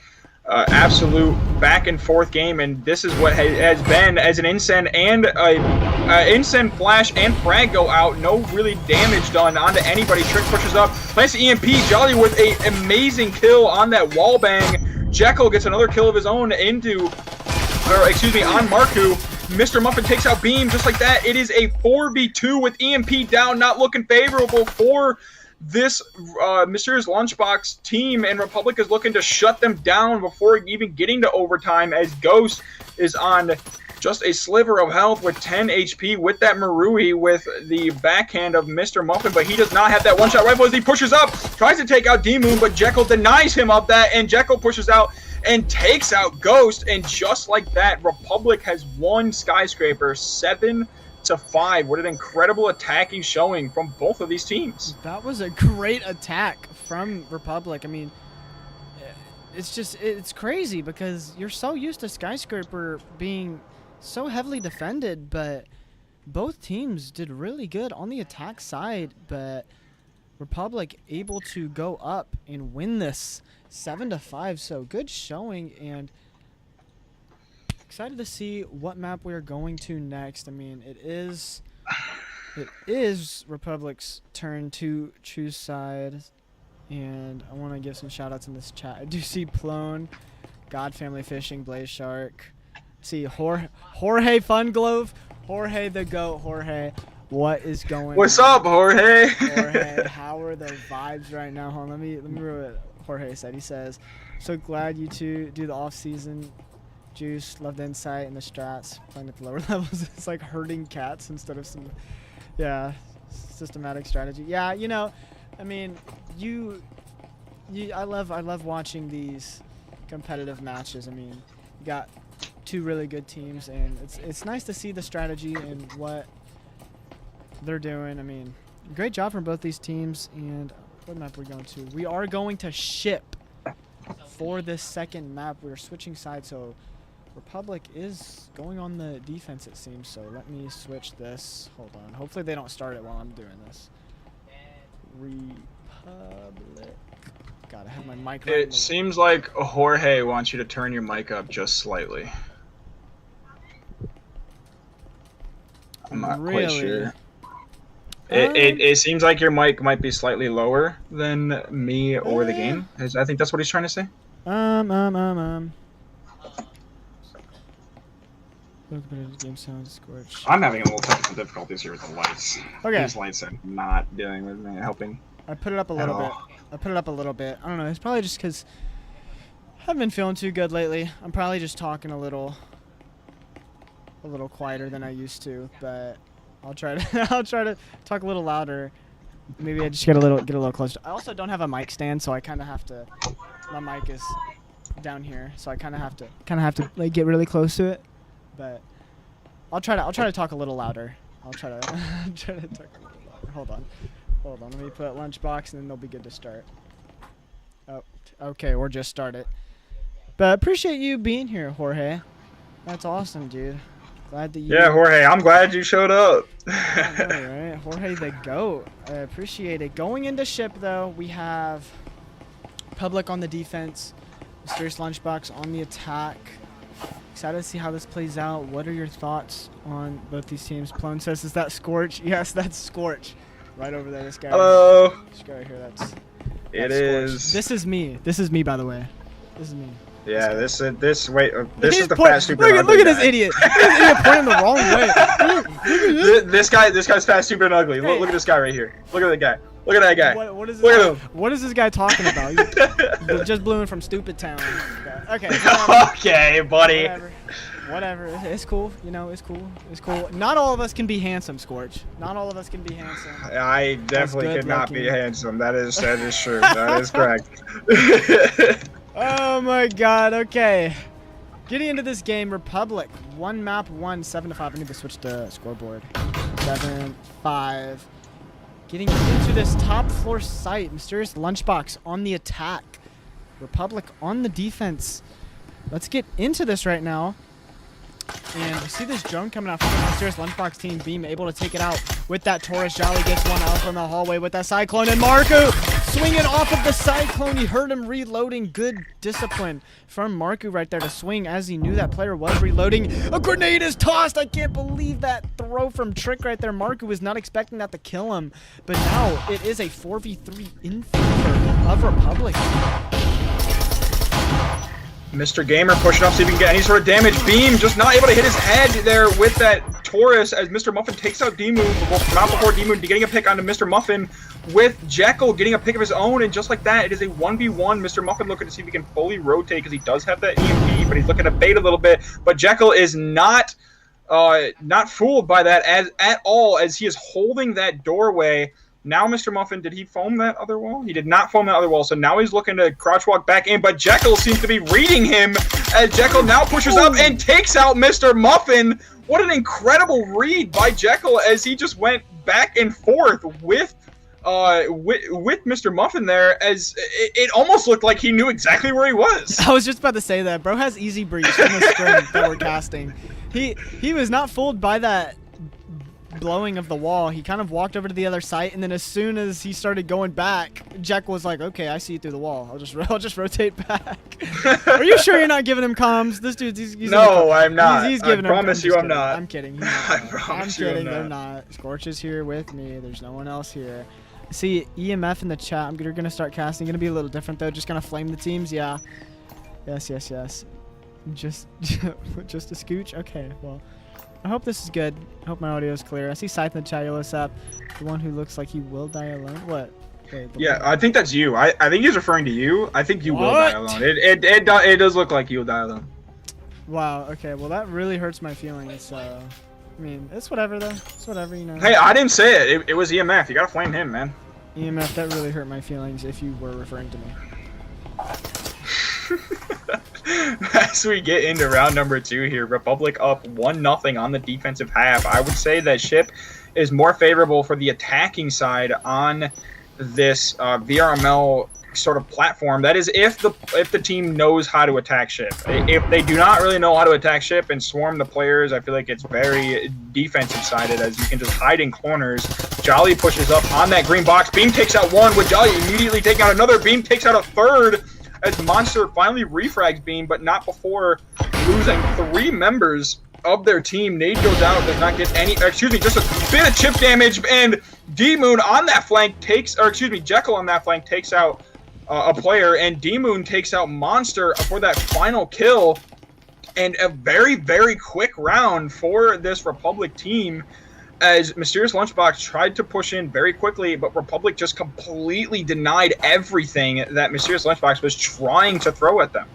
absolute back and forth game, and this is what has been, as an Incen and Incen flash and frag go out, no really damage done onto anybody. Trick pushes up, plants the EMP. Jolly with a amazing kill on that wall bang. Jekyll gets another kill of his own on Marku. Mr. Muffin takes out Beam just like that. It is a 4v2 with EMP down, not looking favorable for this Mysterious Lunchbox team, and Republic is looking to shut them down before even getting to overtime, as Ghost is on just a sliver of health with 10 HP with that Marui with the backhand of Mr. Muffin, but he does not have that one-shot rifle as he pushes up, tries to take out D-Moon, but Jekyll denies him of that, and Jekyll pushes out and takes out Ghost. And just like that, Republic has won Skyscraper 7-5. What an incredible attacking showing from both of these teams. That was a great attack from Republic. I mean, it's crazy because you're so used to Skyscraper being so heavily defended, but both teams did really good on the attack side, but Republic able to go up and win this 7-5. So good showing, and excited to see what map we are going to next. I mean, it is Republic's turn to choose sides, and I want to give some shout outs in this chat. I do see Plone, God Family Fishing, Blaze Shark. See Jorge Funglove, Jorge the GOAT. Jorge, what is going on? What's up, Jorge? Jorge, how are the vibes right now? Hold on, let me read what Jorge said. He says, "So glad you two do the off-season juice. Love the insight and the strats. Playing at the lower levels, it's like herding cats instead of some, systematic strategy." Yeah, you know, I mean, I love watching these competitive matches. I mean, you got two really good teams, and it's nice to see the strategy and what they're doing. I mean, great job from both these teams. And what map we're going to? We are going to ship for this second map. We're switching sides, so Republic is going on the defense, it seems. So let me switch this. Hold on. Hopefully they don't start it while I'm doing this. Republic. God, I have my mic right. It seems like Jorge wants you to turn your mic up just slightly. I'm not quite sure. It seems like your mic might be slightly lower than me or the game. I think that's what he's trying to say. Game sound scorch. I'm having a little technical difficulties here with the lights. Okay. These lights are not dealing with me, helping. I put it up a little bit. I don't know. It's probably just because I haven't been feeling too good lately. I'm probably just talking a little quieter than I used to, but I'll try to talk a little louder. Maybe I just get a little closer. I also don't have a mic stand, so I kind of have to. My mic is down here, so I kind of have to like get really close to it. But I'll try to talk a little louder. I'll try to talk a little louder. Hold on. Let me put LunchBox, and then they'll be good to start. Oh, okay, or just start it. But appreciate you being here, Jorge. That's awesome, dude. Glad that you. Yeah, Jorge, I'm glad you showed up. All right, Jorge the GOAT. I appreciate it. Going into ship, though, we have Public on the defense, Mysterious LunchBox on the attack. Excited to see how this plays out. What are your thoughts on both these teams? Plone says, "Is that Scorch?" Yes, that's Scorch. Right over there, this guy. Hello. This guy right here, that's it is. This is me. This is me, by the way. This is me. Yeah, this is the fat, stupid, look ugly at guy. this idiot. This idiot pointing the wrong way. This guy's fat, stupid, and ugly. Look at this guy right here. Look at the guy. Look at that guy. What is Look at him. What is this guy talking about? Just blew in from Stupid Town. Okay. Okay, buddy. Whatever. It's cool. You know, it's cool. Not all of us can be handsome, Scorch. Not all of us can be handsome. I definitely could not be handsome. That is true. That is correct. Oh my God. Okay. Getting into this game, Republic. One map, 7-5. I need to switch the scoreboard. 7-5. Getting into this top floor site. Mysterious LunchBox on the attack. Republic on the defense. Let's get into this right now. And we see this drone coming out from the Mysterious LunchBox team. Beam able to take it out with that Taurus. Jolly gets one out from the hallway with that Cyclone. And Marku swinging off of the Cyclone. He heard him reloading. Good discipline from Marku right there to swing as he knew that player was reloading. A grenade is tossed. I can't believe that throw from Trick right there. Marku was not expecting that to kill him. But now it is a 4v3 in favor of Republic. Mr. Gamer pushing up, see if he can get any sort of damage. Beam just not able to hit his head there with that Taurus as Mr. Muffin takes out D-Moon. Not before D-Moon getting a pick onto Mr. Muffin with Jekyll getting a pick of his own. And just like that, it is a 1v1. Mr. Muffin looking to see if he can fully rotate because he does have that EMP, but he's looking to bait a little bit. But Jekyll is not fooled by that at all as he is holding that doorway. Now Mr. Muffin, did he foam that other wall? He did not foam that other wall, so now he's looking to crouch walk back in, but Jekyll seems to be reading him as Jekyll now pushes up and takes out Mr. Muffin. What an incredible read by Jekyll as he just went back and forth with Mr. Muffin there, as it almost looked like he knew exactly where he was. I was just about to say that. Bro has easy breach from the scrim that we're casting. He was not fooled by that blowing of the wall. He kind of walked over to the other side, and then as soon as he started going back, Jack was like, okay, I see you through the wall. I'll just rotate back. Are you sure you're not giving him comms? This dude's he's no, I'm not. He's giving I promise you I'm not. I'm kidding. I promise you I'm kidding. not. They're not. Scorch is here with me. There's no one else here. See EMF in the chat. You're gonna start casting. Gonna be a little different though. Just gonna flame the teams. Yeah. Yes. Just a scooch. Okay. Well, I hope this is good. I hope my audio is clear. I see Scythe in the chat. What's up? The one who looks like he will die alone. What? Wait, yeah, I think that's you. I think he's referring to you. I think you will die alone. It does look like you will die alone. Wow. Okay. Well, that really hurts my feelings. So, I mean, it's whatever though. It's whatever, you know. Hey, I didn't say it. It was EMF. You gotta flame him, man. EMF, that really hurt my feelings if you were referring to me. As we get into round number 2 here, Republic up 1-0 on the defensive half. I would say that Ship is more favorable for the attacking side on this VRML sort of platform. That is if the team knows how to attack Ship. If they do not really know how to attack Ship and swarm the players, I feel like it's very defensive sided, as you can just hide in corners. Jolly pushes up on that green box. Beam takes out one, with Jolly immediately taking out another. Beam takes out a third, as Monster finally refrags Beam, but not before losing 3 members of their team. Nade goes out, does not get any, just a bit of chip damage, and D-Moon on that flank Jekyll on that flank takes out a player, and D-Moon takes out Monster for that final kill. And a very, very quick round for this Republic team, as Mysterious Lunchbox tried to push in very quickly, but Republic just completely denied everything that Mysterious Lunchbox was trying to throw at them.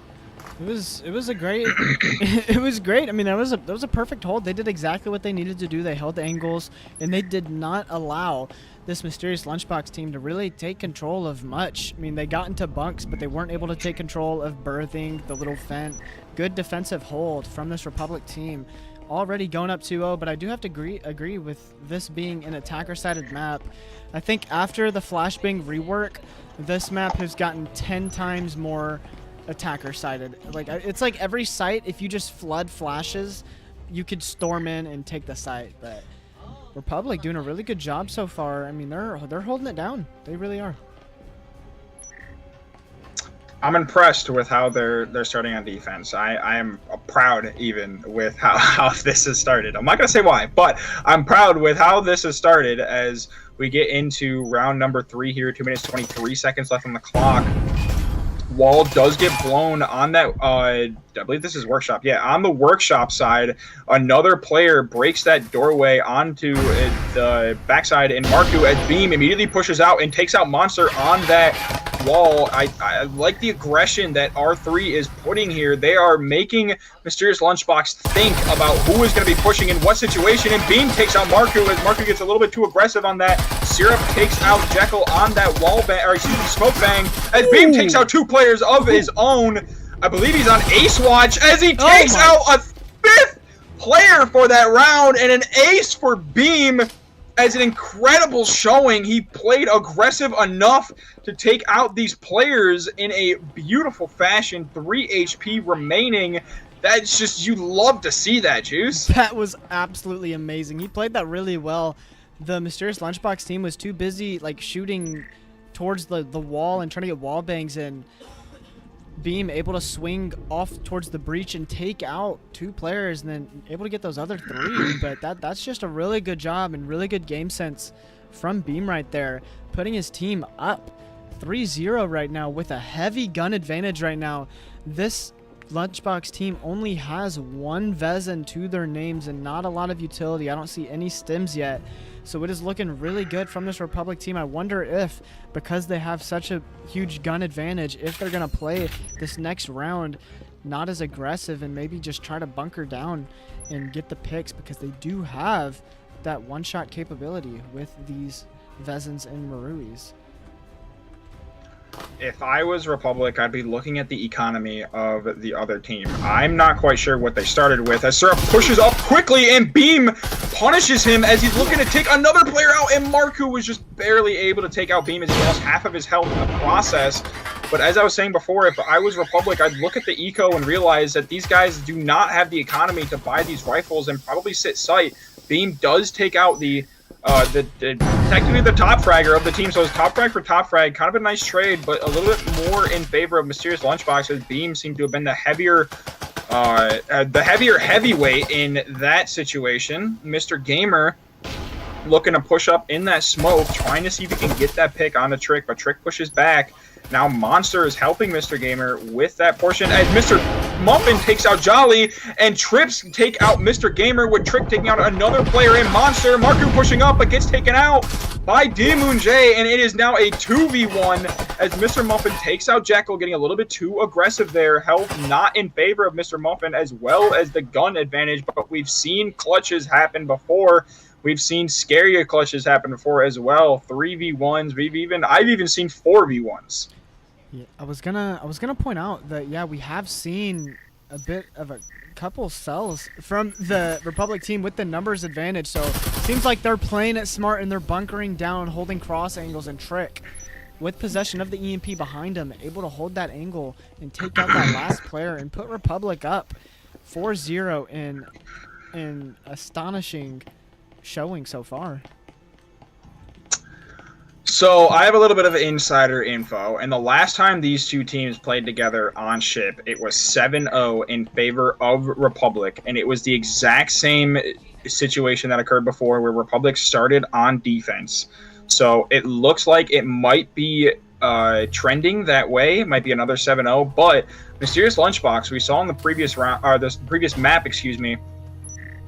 It was a great it was great. I mean, that was a perfect hold. They did exactly what they needed to do. They held the angles, and they did not allow this Mysterious Lunchbox team to really take control of much. I mean, they got into bunks, but they weren't able to take control of birthing, the little vent. Good defensive hold from this Republic team. Already going up 2-0, but I do have to agree with this being an attacker-sided map. I think after the flashbang rework, this map has gotten 10 times more attacker-sided. Like, it's like every site, if you just flood flashes, you could storm in and take the site. But Republic doing a really good job so far. I mean, they're holding it down. They really are. I'm impressed with how they're starting on defense. I am proud even with how this has started. I'm not going to say why, but I'm proud with how this has started as we get into round number 3 here. 2 minutes, 23 seconds left on the clock. Wall does get blown on that, I believe this is Workshop. Yeah, on the Workshop side, another player breaks that doorway onto the backside, and Marku as Beam immediately pushes out and takes out Monster on that wall. I like the aggression that R3 is putting here. They are making Mysterious Lunchbox think about who is going to be pushing in what situation, and Beam takes out Marku as Marku gets a little bit too aggressive on that. Syrup takes out Jekyll on that wall bang, or excuse me, smoke bang, as Beam takes out 2 players of his own. I believe he's on Ace Watch as he takes out a 5th player for that round, and an ace for Beam. As an incredible showing, he played aggressive enough to take out these players in a beautiful fashion. 3 HP remaining. That's just, you love to see that, Juice. That was absolutely amazing. He played that really well. The Mysterious Lunchbox team was too busy like shooting towards the wall and trying to get wall bangs in. Beam able to swing off towards the breach and take out 2 players, and then able to get those other 3. But that's just a really good job and really good game sense from Beam right there, putting his team up 3-0 right now with a heavy gun advantage right now. This Lunchbox team only has 1 Vezin to their names and not a lot of utility. I don't see any stims yet. So it is looking really good from this Republic team. I wonder if, because they have such a huge gun advantage, if they're going to play this next round not as aggressive and maybe just try to bunker down and get the picks, because they do have that one-shot capability with these Vezins and Maruis. If I was Republic, I'd be looking at the economy of the other team. I'm not quite sure what they started with, as Syrup pushes up quickly and Beam punishes him as he's looking to take another player out, and Marku was just barely able to take out Beam as he lost half of his health in the process. But as I was saying before, if I was Republic, I'd look at the eco and realize that these guys do not have the economy to buy these rifles and probably sit sight. Beam does take out technically the top fragger of the team, so it's top frag for top frag. Kind of a nice trade, but a little bit more in favor of Mysterious Lunchbox, as Beam seemed to have been the heavier heavyweight in that situation. Mr. Gamer looking to push up in that smoke, trying to see if he can get that pick on the Trick, but Trick pushes back. Now Monster is helping Mr. Gamer with that portion as Mr. Muffin takes out Jolly, and Trips take out Mr. Gamer, with Trick taking out another player in Monster. Marku pushing up but gets taken out by D-Moon J, and it is now a 2v1 as Mr. Muffin takes out Jekyll, getting a little bit too aggressive there. Health not in favor of Mr. Muffin, as well as the gun advantage, but we've seen clutches happen before. We've seen scarier clutches happen before as well. 3v1s. I've even seen 4v1s. Yeah, I was gonna point out that we have seen a bit of a couple sells from the Republic team with the numbers advantage. So it seems like they're playing it smart and they're bunkering down, holding cross angles, and Trick with possession of the EMP behind him, able to hold that angle and take out that last player and put Republic up 4-0 in astonishing showing so far. So I have a little bit of insider info, and the last time these two teams played together on ship, it was 7-0 in favor of Republic, and it was the exact same situation that occurred before, where Republic started on defense. So it looks like it might be trending that way. It might be another 7-0, but Mysterious Lunchbox, we saw in the previous round, or the previous map, excuse me,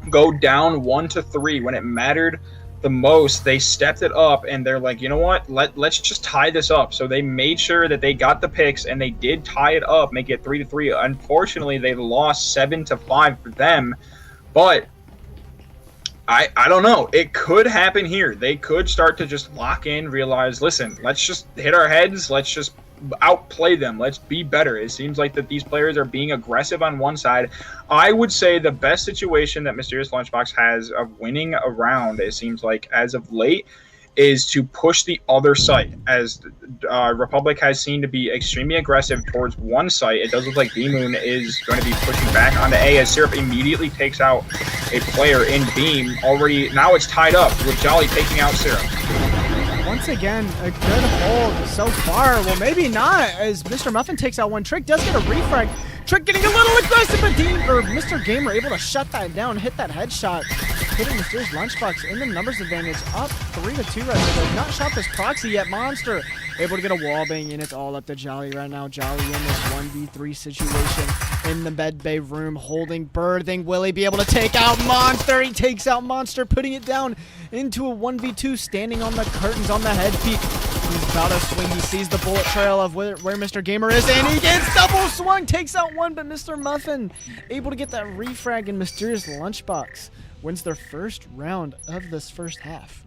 go down 1-3 when it mattered the most. They stepped it up and they're like, you know what, let's just tie this up. So they made sure that they got the picks and they did tie it up, make it 3-3. Unfortunately, they lost 7-5 for them, but I don't know, it could happen here. They could start to just lock in, realize, listen, let's just hit our heads, let's just outplay them, let's be better. It seems like that these players are being aggressive on one side. I would say the best situation that Mysterious Lunchbox has of winning a round, it seems like as of late, is to push the other site, as Republic has seemed to be extremely aggressive towards one site. It does look like D-Moon is going to be pushing back onto A, as Syrup immediately takes out a player in Beam. Already, now it's tied up with Jolly taking out Syrup. Once again, a good hold so far. Well, maybe not, as Mr. Muffin takes out one. Trick does get a refrag. Trick getting a little aggressive, but Mr. Gamer able to shut that down, hit that headshot, hitting Mysterious Lunchbox in the numbers advantage, up 3-2 right now. They've not shot this proxy yet. Monster able to get a wall bang in. It's all up to Jolly right now. Jolly in this 1v3 situation in the med bay room, holding birthing. Will he be able to take out Monster? He takes out Monster, putting it down into a 1v2, standing on the curtains on the head peak. He's about to swing. He sees the bullet trail of where Mr. Gamer is, and he gets double swung, takes out one, but Mr. Muffin able to get that refrag, and Mysterious Lunchbox wins their first round of this first half.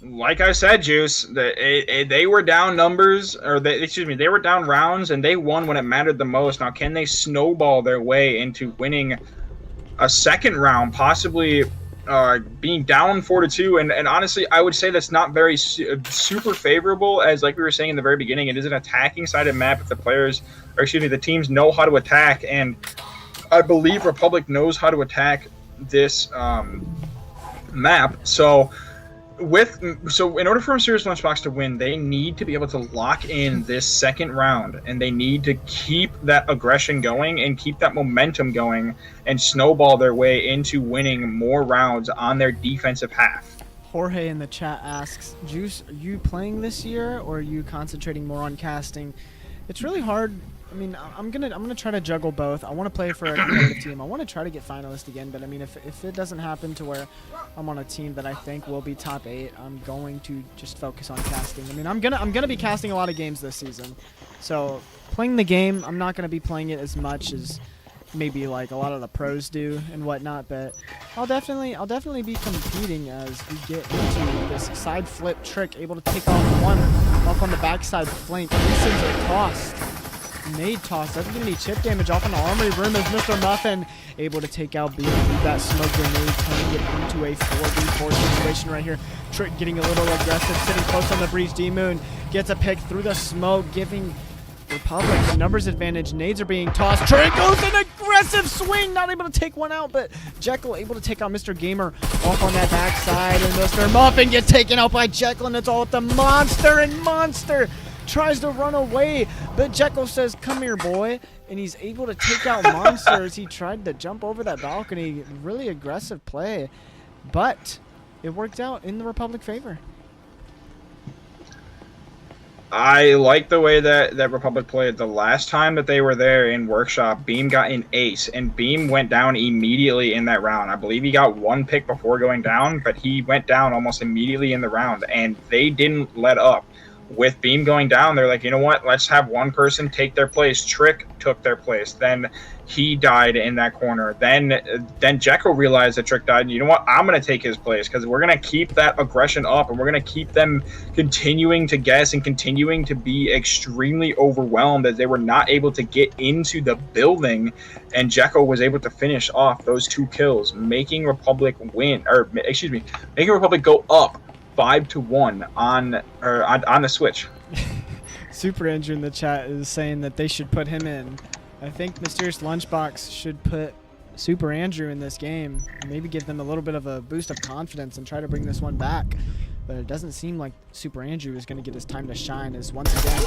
Like I said, Juice, they were down numbers, or they were down rounds, and they won when it mattered the most. Now, can they snowball their way into winning a second round, possibly being down 4-2? And honestly, I would say that's not very super favorable, as like we were saying in the very beginning, it is an attacking sided map. If the teams know how to attack, and I believe Republic knows how to attack this map. So in order for Mysterious Lunchbox to win, they need to be able to lock in this second round, and they need to keep that aggression going and keep that momentum going and snowball their way into winning more rounds on their defensive half. Jorge in the chat asks, Juice, are you playing this year or are you concentrating more on casting? It's really hard. I mean, I'm gonna try to juggle both. I want to play for a competitive team. I want to try to get finalist again, but I mean, if it doesn't happen to where I'm on a team that I think will be top 8, I'm going to just focus on casting. I mean, I'm gonna be casting a lot of games this season, so playing the game, I'm not gonna be playing it as much as maybe like a lot of the pros do and whatnot, but I'll definitely be competing as we get into this side flip trick, able to take off one off on the backside flank. Instants are tossed. Nade toss doesn't get any chip damage off on the armory room as Mr. Muffin able to take out Beam with that smoke grenade, turning it into a 4v4 situation right here. Trick getting a little aggressive, sitting close on the breach. D-Moon gets a pick through the smoke, giving Republic the numbers advantage. Nades are being tossed. Trick goes an aggressive swing, not able to take one out, but Jekyll able to take out Mr. Gamer off on that backside, and Mr. Muffin gets taken out by Jekyll, and it's all with the Monster, and Monster tries to run away, but Jekyll says, "Come here, boy," and he's able to take out Monster as he tried to jump over that balcony. Really aggressive play, but it worked out in the Republic favor. I like the way that Republic played the last time that they were there in Workshop. Beam got an ace, and Beam went down immediately in that round. I believe he got one pick before going down, but he went down almost immediately in the round, and they didn't let up. With Beam going down, they're like, you know what, let's have one person take their place. Trick took their place. Then he died in that corner. Then Jekyll realized that Trick died, and you know what, I'm going to take his place because we're going to keep that aggression up, and we're going to keep them continuing to guess and continuing to be extremely overwhelmed as they were not able to get into the building, and Jekyll was able to finish off those 2 kills, making Republic win, or excuse me, making Republic go up 5-1 on the Switch. Super Andrew in the chat is saying that they should put him in. I think Mysterious Lunchbox should put Super Andrew in this game. Maybe give them a little bit of a boost of confidence and try to bring this one back. But it doesn't seem like Super Andrew is going to get his time to shine, as once again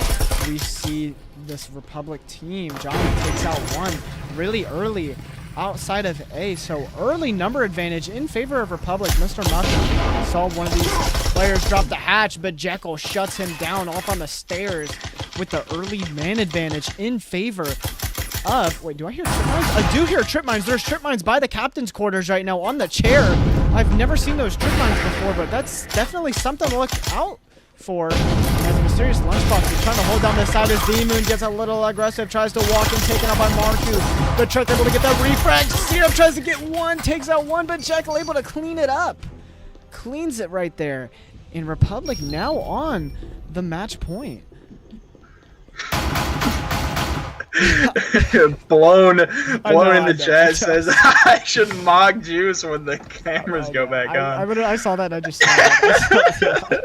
we see this Republic team. Johnny takes out one really early outside of A, so early number advantage in favor of Republic. Mr. Muffin saw one of these players drop the hatch, but Jekyll shuts him down off on the stairs with the early man advantage in favor of... Wait, do I hear trip mines? I do hear trip mines. There's trip mines by the captain's quarters right now on the chair. I've never seen those trip mines before, but that's definitely something to look out for. As Mysterious Lunchbox is trying to hold down this side as D-Moon gets a little aggressive, tries to walk and taken out by Marku. But Trick able to get that refrag. Syrup tries to get one, takes out one, but Jekyll able to clean it up. Cleans it right there. And Republic now on the match point. blown in the chat says I should mock juice when the cameras go back on. I saw that. I just saw that.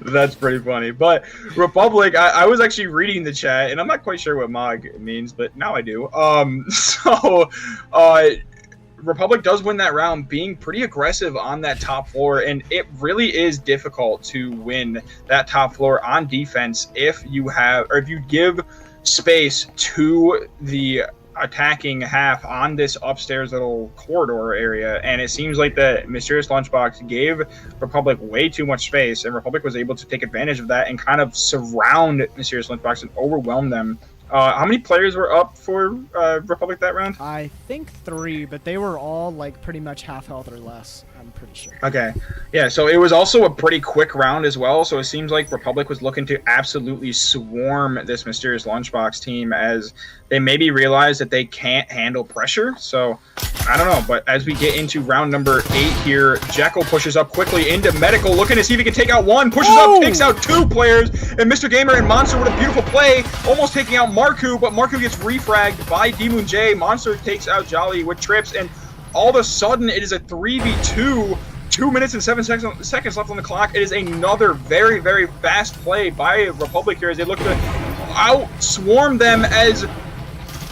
That's pretty funny. But Republic, I was actually reading the chat, and I'm not quite sure what Mog means, but now I do. Republic does win that round, being pretty aggressive on that top floor, and it really is difficult to win that top floor on defense if you give space to the attacking half on this upstairs little corridor area. And it seems like the Mysterious Lunchbox gave Republic way too much space, and Republic was able to take advantage of that and kind of surround Mysterious Lunchbox and overwhelm them. How many players were up for Republic that round? I think 3, but they were all like pretty much half health or less, I'm pretty sure. Okay. Yeah, so it was also a pretty quick round as well, so it seems like Republic was looking to absolutely swarm this Mysterious Lunchbox team as they maybe realized that they can't handle pressure. So, I don't know, but as we get into round number 8 here, Jekyll pushes up quickly into Medical, looking to see if he can take out one, pushes up, takes out 2 players, and Mr. Gamer and Monster with a beautiful play, almost taking out Marku, but Marku gets refragged by D-Moon J. Monster takes out Jolly with trips, and all of a sudden it is a 3v2, 2 minutes and 7 seconds left on the clock. It is another very, very fast play by Republic here as they look to out-swarm them as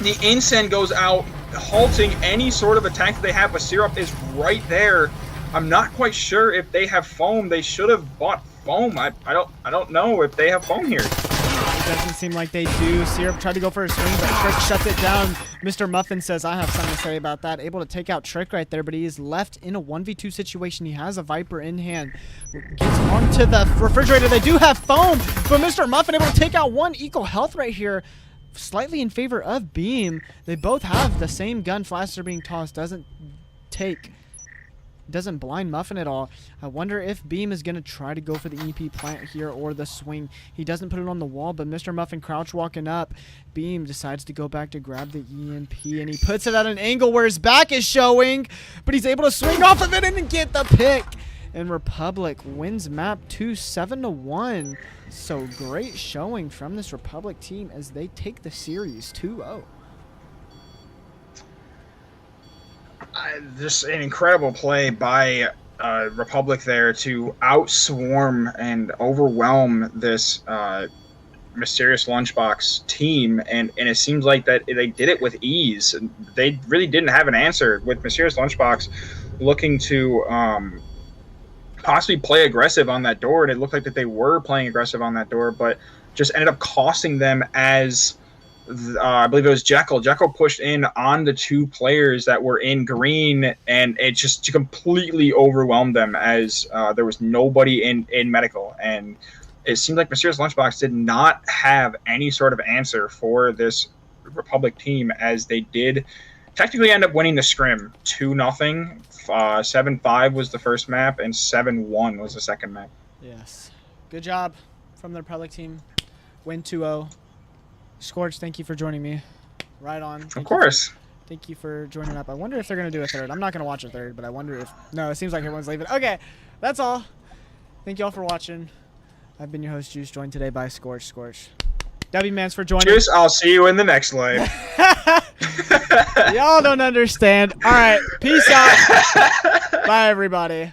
the Incen goes out, halting any sort of attack that they have, but Syrup is right there. I'm not quite sure if they have foam. They should have bought foam. I don't know if they have foam here. It doesn't seem like they do. Syrup tried to go for a swing, but Trick shuts it down. Mr. Muffin says, I have something to say about that. Able to take out Trick right there, but he is left in a 1v2 situation. He has a Viper in hand. Gets onto the refrigerator. They do have foam, but Mr. Muffin able to take out one. Equal health right here. Slightly in favor of Beam. They both have the same gun. Flashes are being tossed. Doesn't take doesn't blind Muffin at all. I wonder if Beam is going to try to go for the EP plant here or the swing. He doesn't put it on the wall, but Mr. Muffin crouch walking up. Beam decides to go back to grab the EMP, and he puts it at an angle where his back is showing, but he's able to swing off of it and get the pick. And Republic wins map 2, 7-1. So great showing from this Republic team as they take the series 2-0. Just an incredible play by Republic there to outswarm and overwhelm this mysterious LunchBox team, and it seems like that they did it with ease. They really didn't have an answer with mysterious LunchBox looking to possibly play aggressive on that door, and it looked like that they were playing aggressive on that door, but just ended up costing them as I believe it was Jekyll. Jekyll pushed in on the 2 players that were in green, and it just completely overwhelmed them as there was nobody in medical. And it seemed like Mysterious Lunchbox did not have any sort of answer for this Republic team, as they did technically end up winning the Scrim 2-0. 7-5 was the first map, and 7-1 was the second map. Yes. Good job from the Republic team. Win 2-0. Scorch, thank you for joining me. Right on. Of course. Thank you for joining up. I wonder if they're going to do a third. I'm not going to watch a third, but I wonder if... No, it seems like everyone's leaving. Okay, that's all. Thank you all for watching. I've been your host, Juice, joined today by Scorch. Scorch. W-Mans for joining. Juice, I'll see you in the next live. Y'all don't understand. All right, peace out. Bye, everybody.